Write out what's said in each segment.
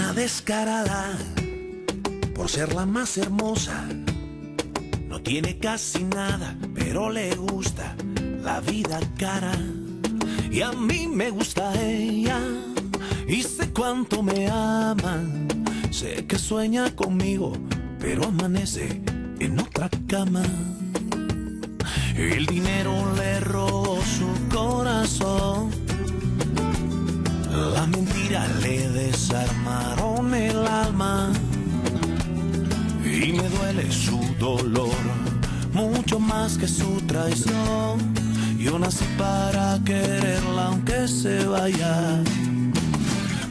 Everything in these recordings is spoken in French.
Una descarada, por ser la más hermosa. No tiene casi nada, pero le gusta la vida cara. Y a mí me gusta ella, y sé cuánto me ama. Sé que sueña conmigo, pero amanece en otra cama. El dinero le robó su corazón. La mentira le desarmaron el alma. Y me duele su dolor, mucho más que su traición. Yo nací para quererla aunque se vaya.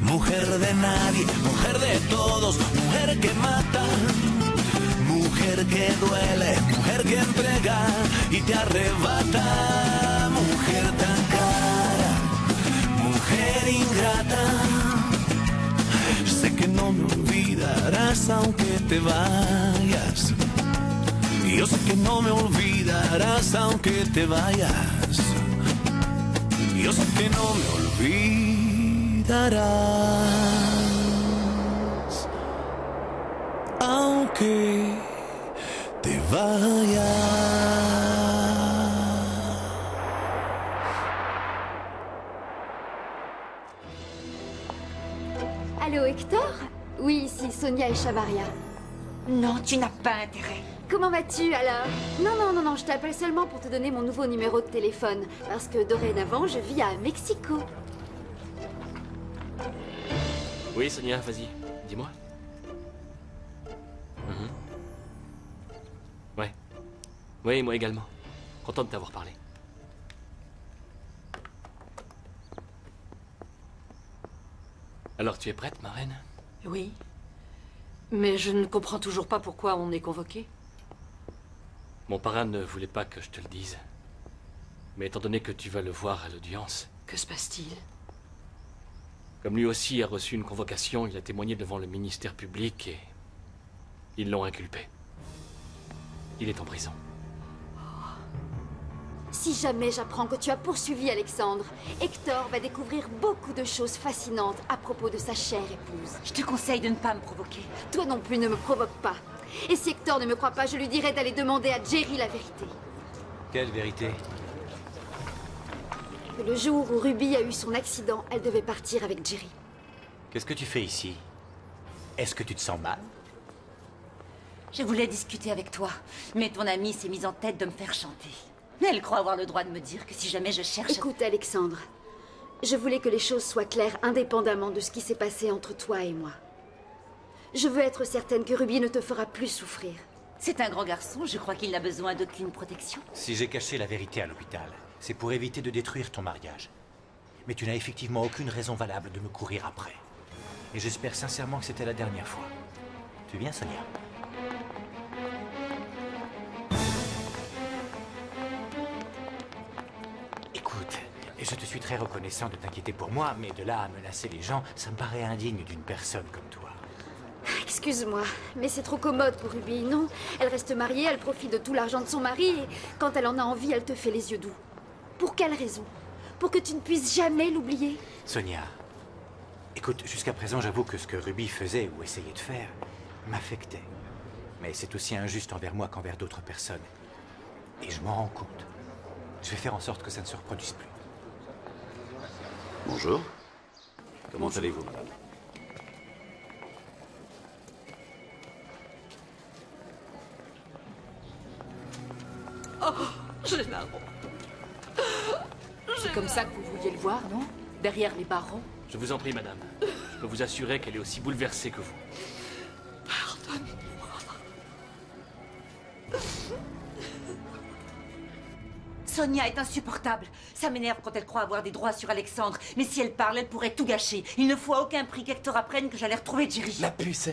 Mujer de nadie, mujer de todos, mujer que mata. Mujer que duele, mujer que entrega y te arrebata. Mujer tan cara, mujer ingrata. Sé que no me olvidarás aunque te vayas. Yo sé que no me olvidarás aunque te vayas. Yo sé que no me olvidarás aunque te vayas. Allô, Hector? Oui, ici Sonia et Chavaria. Non, tu n'as pas intérêt. Comment vas-tu alors? Non, je t'appelle seulement pour te donner mon nouveau numéro de téléphone. Parce que dorénavant, je vis à Mexico. Oui, Sonia, vas-y, dis-moi. Ouais. Oui, moi également. Content de t'avoir parlé. Alors, tu es prête, ma reine? Oui. Mais je ne comprends toujours pas pourquoi on est convoqué. Mon parrain ne voulait pas que je te le dise. Mais étant donné que tu vas le voir à l'audience... Que se passe-t-il? Comme lui aussi a reçu une convocation, il a témoigné devant le ministère public et... ils l'ont inculpé. Il est en prison. Si jamais j'apprends que tu as poursuivi Alexandre, Hector va découvrir beaucoup de choses fascinantes à propos de sa chère épouse. Je te conseille de ne pas me provoquer. Toi non plus ne me provoque pas. Et si Hector ne me croit pas, je lui dirai d'aller demander à Jerry la vérité. Quelle vérité? Que le jour où Ruby a eu son accident, elle devait partir avec Jerry. Qu'est-ce que tu fais ici? Est-ce que tu te sens mal? Je voulais discuter avec toi, mais ton amie s'est mise en tête de me faire chanter. Elle croit avoir le droit de me dire que si jamais je cherche... Écoute, Alexandre, je voulais que les choses soient claires indépendamment de ce qui s'est passé entre toi et moi. Je veux être certaine que Ruby ne te fera plus souffrir. C'est un grand garçon, je crois qu'il n'a besoin d'aucune protection. Si j'ai caché la vérité à l'hôpital, c'est pour éviter de détruire ton mariage. Mais tu n'as effectivement aucune raison valable de me courir après. Et j'espère sincèrement que c'était la dernière fois. Tu viens, Sonia? Écoute, je te suis très reconnaissant de t'inquiéter pour moi, mais de là à menacer les gens, ça me paraît indigne d'une personne comme toi. Excuse-moi, mais c'est trop commode pour Ruby, non? Elle reste mariée, elle profite de tout l'argent de son mari, et quand elle en a envie, elle te fait les yeux doux. Pour quelle raison? Pour que tu ne puisses jamais l'oublier? Sonia, écoute, jusqu'à présent, j'avoue que ce que Ruby faisait ou essayait de faire m'affectait. Mais c'est aussi injuste envers moi qu'envers d'autres personnes. Et je m'en rends compte. Je vais faire en sorte que ça ne se reproduise plus. Bonjour. Comment allez-vous, madame? Oh, Gennaro. C'est comme ça que vous vouliez le voir, non? Derrière les barreaux? Je vous en prie, madame. Je peux vous assurer qu'elle est aussi bouleversée que vous. Pardonne-moi. Sonia est insupportable. Ça m'énerve quand elle croit avoir des droits sur Alexandre. Mais si elle parle, elle pourrait tout gâcher. Il ne faut à aucun prix qu'Hector apprenne que j'allais retrouver Jerry. La puce,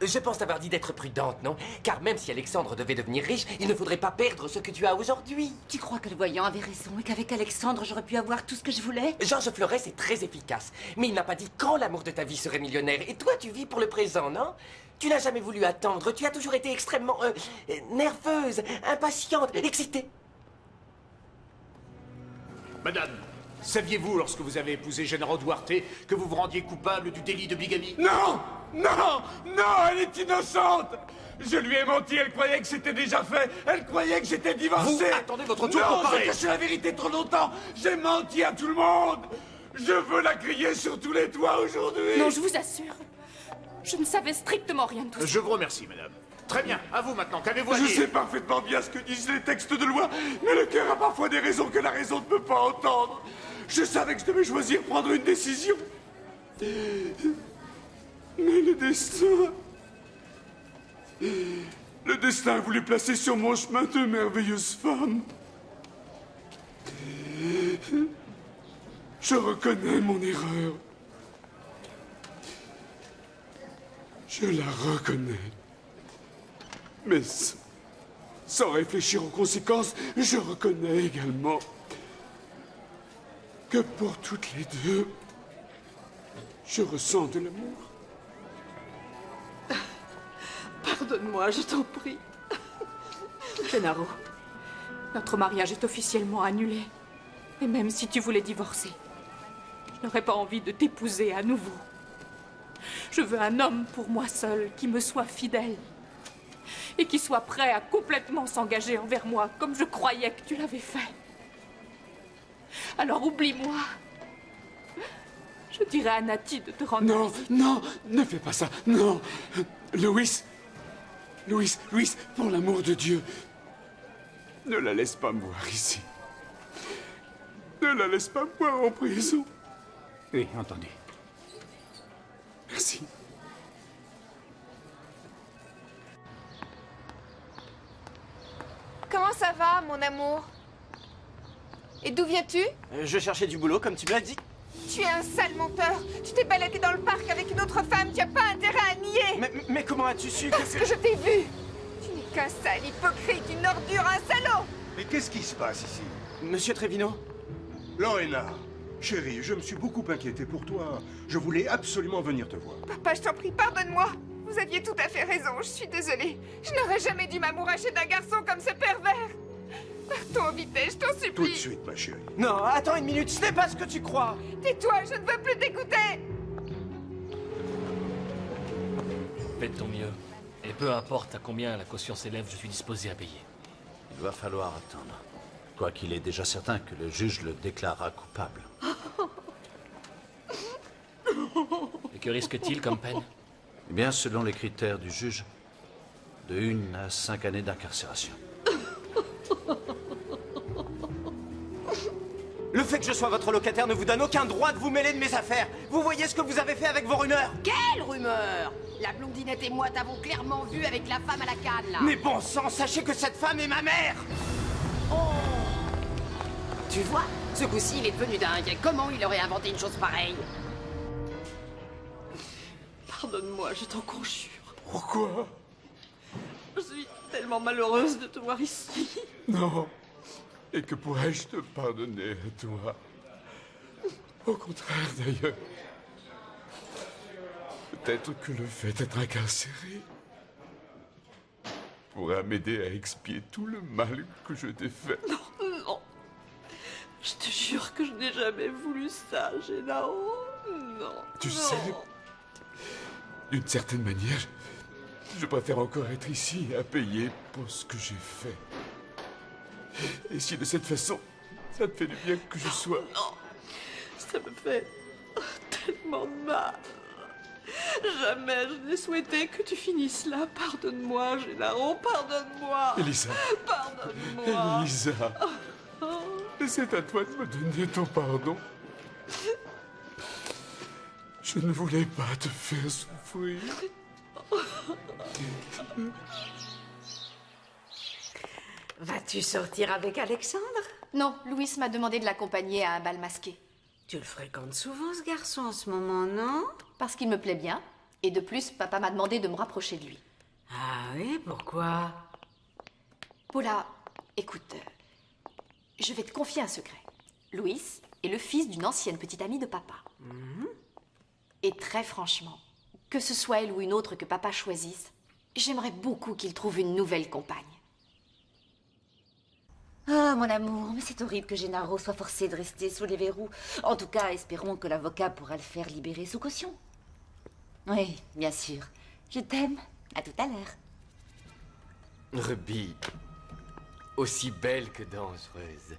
je pense t'avoir dit d'être prudente, non? Car même si Alexandre devait devenir riche, il ne faudrait pas perdre ce que tu as aujourd'hui. Tu crois que le voyant avait raison et qu'avec Alexandre, j'aurais pu avoir tout ce que je voulais? Georges Fleuret, c'est très efficace. Mais il n'a pas dit quand l'amour de ta vie serait millionnaire. Et toi, tu vis pour le présent, non? Tu n'as jamais voulu attendre. Tu as toujours été extrêmement nerveuse, impatiente, excitée. Madame, Saviez-vous, lorsque vous avez épousé Gennaro Duarte, que vous vous rendiez coupable du délit de bigamie? Non! Non! Non, elle est innocente! Je lui ai menti, elle croyait que c'était déjà fait. Elle croyait que j'étais divorcé. Vous attendez votre tour pour Non, parler. j'ai caché la vérité trop longtemps. J'ai menti à tout le monde. Je veux la crier sur tous les toits aujourd'hui. Non, je vous assure. Je ne savais strictement rien de tout ça. Je vous remercie, madame. Très bien, à vous maintenant, qu'avez-vous à Je dire? sais parfaitement bien ce que disent les textes de loi, mais le cœur a parfois des raisons que la raison ne peut pas entendre. Je savais que je devais choisir, prendre une décision. Mais le destin... Le destin a voulu placer sur mon chemin deux merveilleuses femmes. Je reconnais mon erreur. Je la reconnais. Mais sans réfléchir aux conséquences, je reconnais également que pour toutes les deux, je ressens de l'amour. Pardonne-moi, je t'en prie. Gennaro, notre mariage est officiellement annulé. Et même si tu voulais divorcer, je n'aurais pas envie de t'épouser à nouveau. Je veux un homme pour moi seul, qui me soit fidèle. Et qui soit prêt à complètement s'engager envers moi, comme je croyais que tu l'avais fait. Alors oublie-moi. Je dirais à Nati de te rendre Non, visite. non, ne fais pas ça, non. Louis, pour l'amour de Dieu, ne la laisse pas me voir ici. Ne la laisse pas me voir en prison. Oui, entendu. Merci. Comment ça va, mon amour? Et d'où viens-tu? Je cherchais du boulot, comme tu me l'as dit. Tu es un sale menteur. Tu t'es baladé dans le parc avec une autre femme. Tu n'as pas intérêt à nier. Mais comment as-tu su Parce que je t'ai vu. Tu n'es qu'un sale hypocrite, une ordure, un salaud. Mais qu'est-ce qui se passe ici? Monsieur Trevino? Lorena, chérie, je me suis beaucoup inquiété pour toi. Je voulais absolument venir te voir. Papa, je t'en prie, pardonne-moi. Vous aviez tout à fait raison, je suis désolée. Je n'aurais jamais dû m'amouracher d'un garçon comme ce pervers. Partons vite, je t'en supplie. Tout de suite, ma chérie. Non, attends une minute, ce n'est pas ce que tu crois. Tais-toi, je ne veux plus t'écouter. Fais de ton mieux. Et peu importe à combien la caution s'élève, je suis disposé à payer. Il va falloir attendre. Quoiqu'il est déjà certain que le juge le déclarera coupable. Et que risque-t-il comme peine? Eh bien, selon les critères du juge, de 1 à 5 années d'incarcération. Le fait que je sois votre locataire ne vous donne aucun droit de vous mêler de mes affaires. Vous voyez ce que vous avez fait avec vos rumeurs? Quelle rumeur? La blondinette et moi t'avons clairement vu avec la femme à la canne, là. Mais bon sang, sachez que cette femme est ma mère! Oh! Tu vois, ce coup-ci, il est devenu dingue. Comment il aurait inventé une chose pareille? Pardonne-moi, je t'en conjure. Pourquoi? Je suis tellement malheureuse de te voir ici. Non. Et que pourrais-je te pardonner à toi? Au contraire, d'ailleurs. Peut-être que le fait d'être incarcéré pourra m'aider à expier tout le mal que je t'ai fait. Non. Je te jure que je n'ai jamais voulu ça, Gennaro. Non. Tu sais, d'une certaine manière, je préfère encore être ici à payer pour ce que j'ai fait. Et si de cette façon, ça te fait du bien que je sois... Non, ça me fait tellement mal. Jamais je n'ai souhaité que tu finisses là. Pardonne-moi, Gennaro, pardonne-moi. Elisa. Pardonne-moi. Elisa. C'est à toi de me donner ton pardon. Je ne voulais pas te faire souffrir. Vas-tu sortir avec Alexandre? Non, Louis m'a demandé de l'accompagner à un bal masqué. Tu le fréquentes souvent, ce garçon, en ce moment, non? Parce qu'il me plaît bien. Et de plus, papa m'a demandé de me rapprocher de lui. Ah oui, pourquoi? Paula, écoute, je vais te confier un secret. Louis est le fils d'une ancienne petite amie de papa. Et très franchement, que ce soit elle ou une autre que papa choisisse, j'aimerais beaucoup qu'il trouve une nouvelle compagne. Ah, mon amour, mais c'est horrible que Gennaro soit forcé de rester sous les verrous. En tout cas, espérons que l'avocat pourra le faire libérer sous caution. Oui, bien sûr. Je t'aime. À tout à l'heure. Ruby, aussi belle que dangereuse.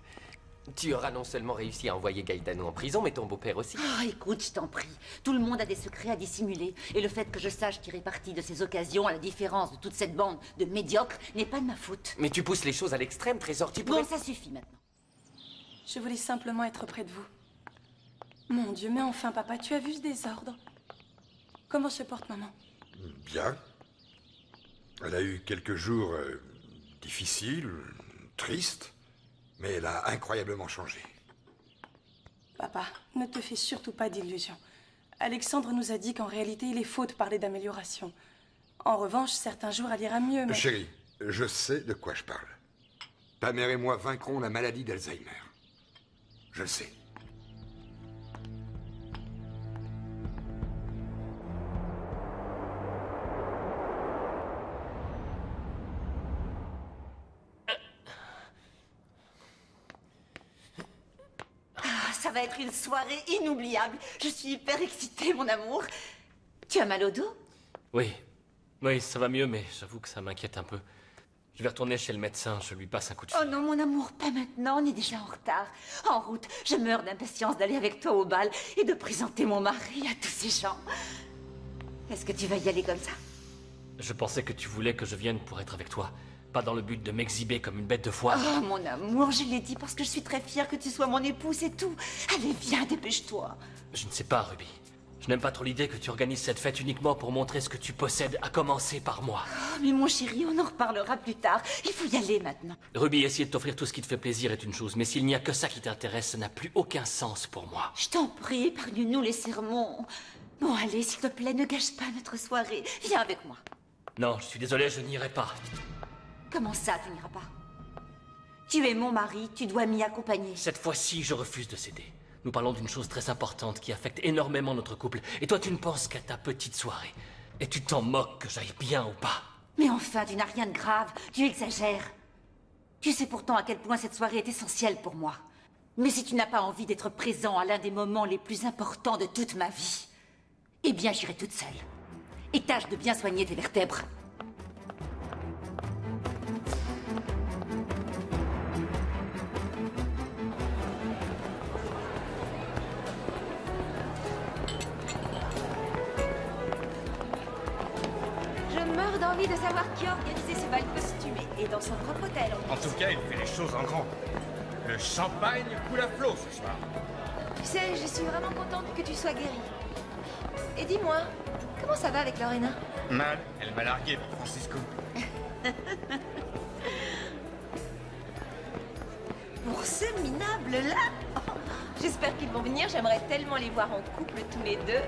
Tu auras non seulement réussi à envoyer Gaetano en prison, mais ton beau-père aussi. Oh, écoute, je t'en prie. Tout le monde a des secrets à dissimuler. Et le fait que je sache tirer parti de ces occasions, à la différence de toute cette bande de médiocres, n'est pas de ma faute. Mais tu pousses les choses à l'extrême, Trésor, tu pourrais... Bon, ça suffit maintenant. Je voulais simplement être près de vous. Mon Dieu, mais enfin, papa, tu as vu ce désordre? Comment se porte maman? Bien. Elle a eu quelques jours difficiles, tristes, mais elle a incroyablement changé. Papa, ne te fais surtout pas d'illusions. Alexandre nous a dit qu'en réalité, il est faux de parler d'amélioration. En revanche, certains jours, elle ira mieux, mais... Chérie, je sais de quoi je parle. Ta mère et moi vaincrons la maladie d'Alzheimer. Je le sais. Ça va être une soirée inoubliable. Je suis hyper excitée, mon amour. Tu as mal au dos? Oui. Oui, ça va mieux, mais j'avoue que ça m'inquiète un peu. Je vais retourner chez le médecin, je lui passe un coup de fil. Oh non, mon amour, pas maintenant, on est déjà en retard. En route, je meurs d'impatience d'aller avec toi au bal et de présenter mon mari à tous ces gens. Est-ce que tu vas y aller comme ça? Je pensais que tu voulais que je vienne pour être avec toi. Pas dans le but de m'exhiber comme une bête de foire. Oh, mon amour, je l'ai dit parce que je suis très fière que tu sois mon époux, c'est tout. Allez, viens, dépêche-toi. Je ne sais pas, Ruby. Je n'aime pas trop l'idée que tu organises cette fête uniquement pour montrer ce que tu possèdes, à commencer par moi. Oh, mais mon chéri, on en reparlera plus tard. Il faut y aller maintenant. Ruby, essayer de t'offrir tout ce qui te fait plaisir est une chose, mais s'il n'y a que ça qui t'intéresse, ça n'a plus aucun sens pour moi. Je t'en prie, épargne-nous les sermons. Bon, allez, s'il te plaît, ne gâche pas notre soirée. Viens avec moi. Non, je suis désolé, je n'irai pas. Comment ça, tu n'iras pas? Tu es mon mari, tu dois m'y accompagner. Cette fois-ci, je refuse de céder. Nous parlons d'une chose très importante qui affecte énormément notre couple. Et toi, tu ne penses qu'à ta petite soirée. Et tu t'en moques que j'aille bien ou pas. Mais enfin, tu n'as rien de grave. Tu exagères. Tu sais pourtant à quel point cette soirée est essentielle pour moi. Mais si tu n'as pas envie d'être présent à l'un des moments les plus importants de toute ma vie, eh bien, j'irai toute seule. Et tâche de bien soigner tes vertèbres. Envie de savoir qui a organisé ce bal costumé et dans son propre hôtel. En tout cas, il fait les choses en grand. Le champagne coule à flot ce soir. Tu sais, je suis vraiment contente que tu sois guérie. Et dis-moi, comment ça va avec Lorena? Mal, elle m'a largué pour Francisco. Pour ce minable-là? J'espère qu'ils vont venir, j'aimerais tellement les voir en couple tous les deux.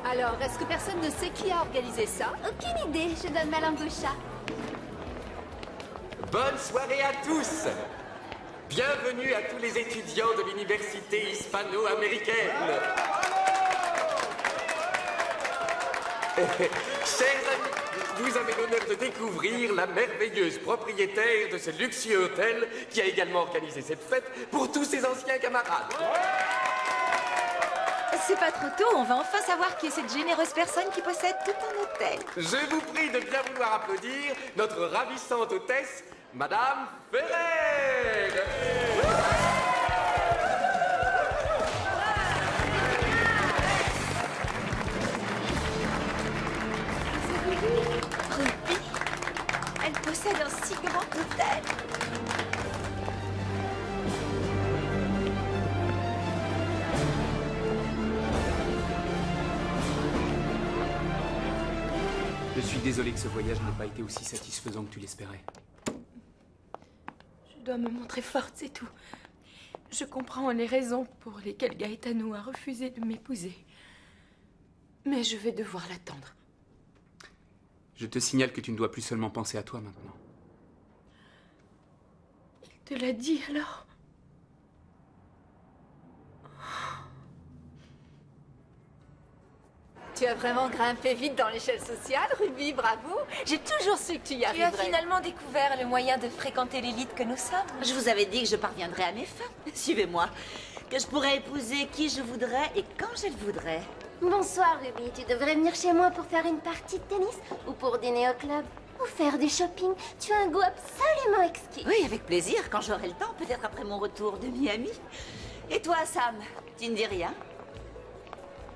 Alors, est-ce que personne ne sait qui a organisé ça? Aucune idée, je donne ma langue au chat. Bonne soirée à tous. Bienvenue à tous les étudiants de l'université hispano-américaine. Chers amis, vous avez l'honneur de découvrir la merveilleuse propriétaire de ce luxueux hôtel qui a également organisé cette fête pour tous ses anciens camarades. C'est pas trop tôt, on va enfin savoir qui est cette généreuse personne qui possède tout un hôtel. Je vous prie de bien vouloir applaudir notre ravissante hôtesse, Madame Ferrer. Ruby, elle possède un si grand hôtel. Je suis désolé que ce voyage n'ait pas été aussi satisfaisant que tu l'espérais. Je dois me montrer forte, c'est tout. Je comprends les raisons pour lesquelles Gaetano a refusé de m'épouser. Mais je vais devoir l'attendre. Je te signale que tu ne dois plus seulement penser à toi maintenant. Il te l'a dit alors? Tu as vraiment grimpé vite dans l'échelle sociale, Ruby, bravo. J'ai toujours su que tu y arriverais. Tu as finalement découvert le moyen de fréquenter l'élite que nous sommes. Je vous avais dit que je parviendrais à mes fins. Suivez-moi. Que je pourrais épouser qui je voudrais et quand je le voudrais. Bonsoir, Ruby. Tu devrais venir chez moi pour faire une partie de tennis ou pour dîner au club ou faire du shopping. Tu as un goût absolument exquis. Oui, avec plaisir, quand j'aurai le temps, peut-être après mon retour de Miami. Et toi, Sam, tu ne dis rien?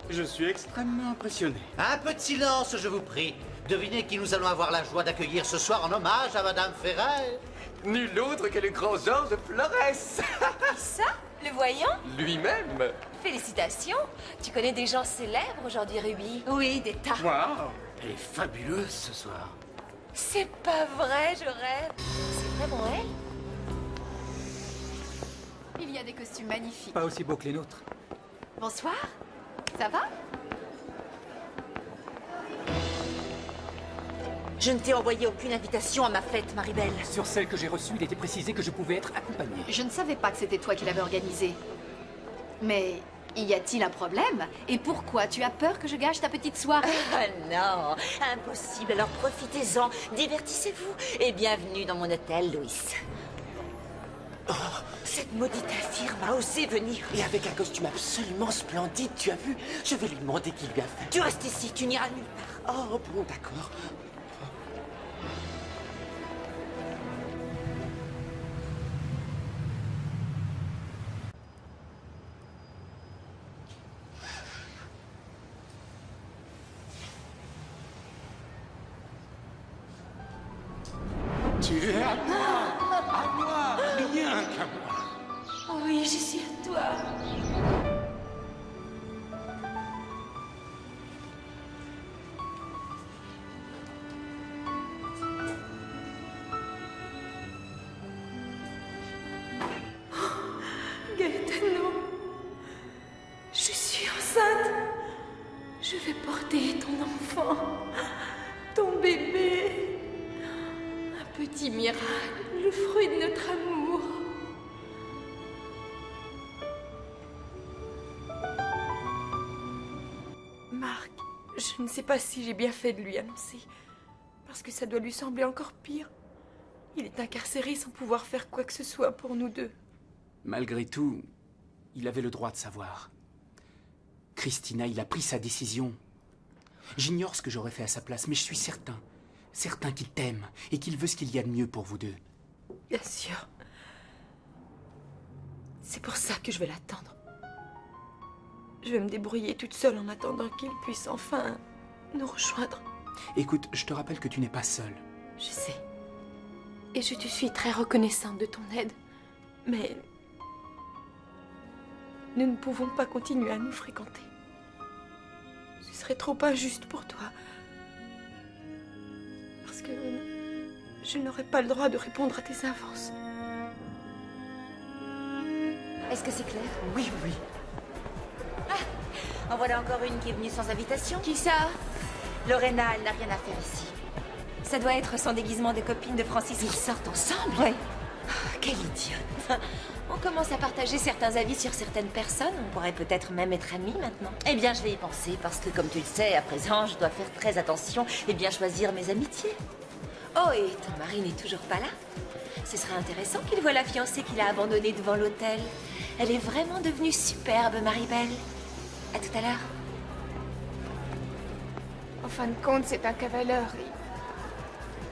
Je suis extrêmement impressionné. Un peu de silence, je vous prie. Devinez qui nous allons avoir la joie d'accueillir ce soir en hommage à Madame Ferrer. Nul autre que le grand Georges Flores. Qui ça? Le voyant? Lui-même. Félicitations. Tu connais des gens célèbres aujourd'hui, Ruby? Oui, des tas. Waouh, elle est fabuleuse ce soir. C'est pas vrai, je rêve. C'est vraiment elle? Il y a des costumes magnifiques. Pas aussi beaux que les nôtres. Bonsoir. Ça va? Je ne t'ai envoyé aucune invitation à ma fête, Maribel. Sur celle que j'ai reçue, il était précisé que je pouvais être accompagné. Je ne savais pas que c'était toi qui l'avais organisé. Mais y a-t-il un problème? Et pourquoi tu as peur que je gâche ta petite soirée? Ah non, impossible. Alors profitez-en, divertissez-vous et bienvenue dans mon hôtel, Louis. Oh, cette maudite infirme a osé venir. Et avec un costume absolument splendide, tu as vu? Je vais lui demander qui lui a fait. Tu restes ici, tu n'iras nulle part. Oh bon, d'accord. Tu es à moi, rien qu'à moi. Oui, je suis à toi. Gaetano, je suis enceinte. Je vais porter ton enfant, ton bébé. Un petit miracle, le fruit de notre amour. Marc, je ne sais pas si j'ai bien fait de lui annoncer, parce que ça doit lui sembler encore pire. Il est incarcéré sans pouvoir faire quoi que ce soit pour nous deux. Malgré tout, il avait le droit de savoir. Christina, il a pris sa décision. J'ignore ce que j'aurais fait à sa place, mais je suis certain qu'il t'aime et qu'il veut ce qu'il y a de mieux pour vous deux. Bien sûr. C'est pour ça que je vais l'attendre. Je vais me débrouiller toute seule en attendant qu'il puisse enfin nous rejoindre. Écoute, je te rappelle que tu n'es pas seule. Je sais. Et je te suis très reconnaissante de ton aide. Mais nous ne pouvons pas continuer à nous fréquenter. Ce serait trop injuste pour toi. Parce que je n'aurais pas le droit de répondre à tes avances. Est-ce que c'est clair? Oui, oui. Ah, en voilà encore une qui est venue sans invitation. Qui ça? Lorena, elle n'a rien à faire ici. Ça doit être son déguisement de copine de Francis. Ils sortent ensemble? Oui. Oh, quelle idiote. On commence à partager certains avis sur certaines personnes. On pourrait peut-être même être amis maintenant. Eh bien, je vais y penser, parce que comme tu le sais, à présent, je dois faire très attention et bien choisir mes amitiés. Oh, et ton mari n'est toujours pas là? Ce serait intéressant qu'il voie la fiancée qu'il a abandonnée devant l'hôtel. Elle est vraiment devenue superbe, Maribel. À tout à l'heure. En fin de compte, c'est un cavaleur.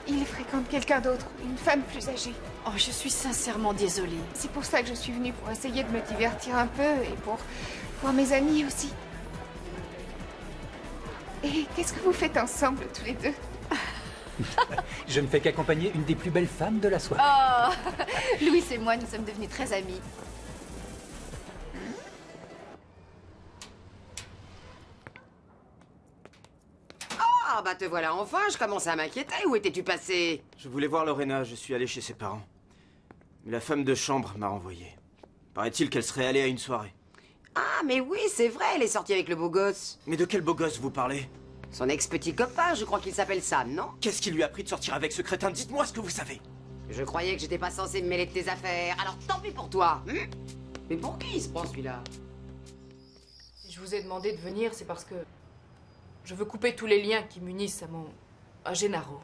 Il fréquente quelqu'un d'autre, une femme plus âgée. Oh, je suis sincèrement désolée. C'est pour ça que je suis venue, pour essayer de me divertir un peu et pour voir mes amis aussi. Et qu'est-ce que vous faites ensemble, tous les deux? Je ne fais qu'accompagner une des plus belles femmes de la soirée. Oh, Louis et moi, nous sommes devenus très amis. Ah, bah te voilà enfin, je commençais à m'inquiéter. Où étais-tu passé? Je voulais voir Lorena, je suis allé chez ses parents. Mais la femme de chambre m'a renvoyé. Paraît-il qu'elle serait allée à une soirée. Ah, mais oui, c'est vrai, elle est sortie avec le beau gosse. Mais de quel beau gosse vous parlez? Son ex-petit copain, je crois qu'il s'appelle Sam, non? Qu'est-ce qui lui a pris de sortir avec ce crétin? Dites-moi ce que vous savez. Je croyais que j'étais pas censé me mêler de tes affaires, alors tant pis pour toi. Mais pour qui il se prend celui-là? Si je vous ai demandé de venir, c'est parce que... Je veux couper tous les liens qui m'unissent à Gennaro.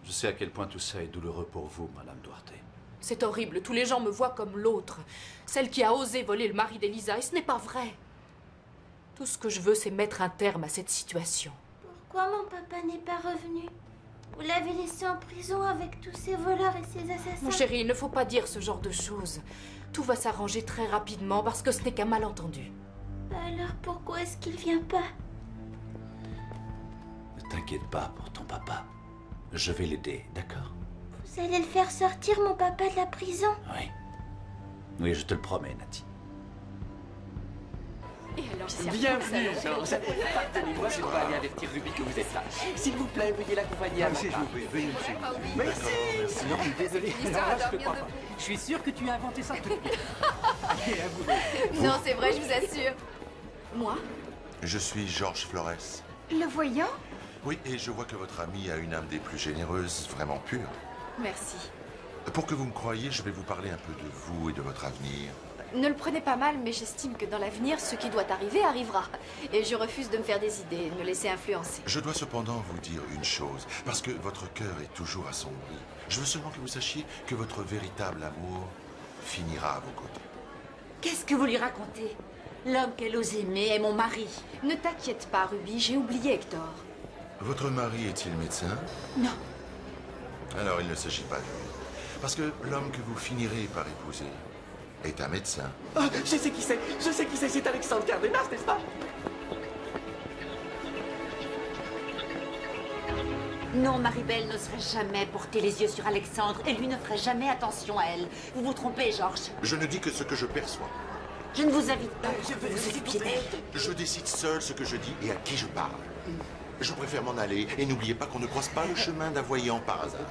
Je sais à quel point tout ça est douloureux pour vous, Madame Duarte. C'est horrible, tous les gens me voient comme l'autre. Celle qui a osé voler le mari d'Elisa, et ce n'est pas vrai. Tout ce que je veux, c'est mettre un terme à cette situation. Pourquoi mon papa n'est pas revenu? Vous l'avez laissé en prison avec tous ces voleurs et ces assassins. Mon chéri, il ne faut pas dire ce genre de choses. Tout va s'arranger très rapidement parce que ce n'est qu'un malentendu. Alors pourquoi est-ce qu'il vient pas? Ne t'inquiète pas pour ton papa. Je vais l'aider, d'accord? Vous allez le faire sortir, mon papa, de la prison? Oui. Oui, je te le promets, Nati. Et alors, Bienvenue, Georges. Pardonnez-moi, je dois aller avertir Ruby que vous êtes là. S'il vous plaît, veuillez l'accompagner à ma part. Veuillez, monsieur. Merci. Non, désolé. Je suis sûr que tu as inventé ça tout de suite. Non, c'est vrai, je vous assure. Moi? Je suis Georges Flores. Le voyant? Oui, et je vois que votre ami a une âme des plus généreuses, vraiment pure. Merci. Pour que vous me croyiez, je vais vous parler un peu de vous et de votre avenir. Ne le prenez pas mal, mais j'estime que dans l'avenir, ce qui doit arriver arrivera. Et je refuse de me faire des idées et de me laisser influencer. Je dois cependant vous dire une chose, parce que votre cœur est toujours assombri. Je veux seulement que vous sachiez que votre véritable amour finira à vos côtés. Qu'est-ce que vous lui racontez? L'homme qu'elle ose aimer est mon mari. Ne t'inquiète pas, Ruby, j'ai oublié Hector. Votre mari est-il médecin? Non. Alors il ne s'agit pas de lui. Parce que l'homme que vous finirez par épouser est un médecin. Ah, je sais qui c'est. Je sais qui c'est. C'est Alexandre Cardenas, n'est-ce pas? Non, Maribel n'oserait jamais porter les yeux sur Alexandre et lui ne ferait jamais attention à elle. Vous vous trompez, Georges. Je ne dis que ce que je perçois. Je ne vous invite pas à vous occuper d'elle. Je décide seul ce que je dis et à qui je parle. Je préfère m'en aller et n'oubliez pas qu'on ne croise pas le chemin d'un voyant par hasard.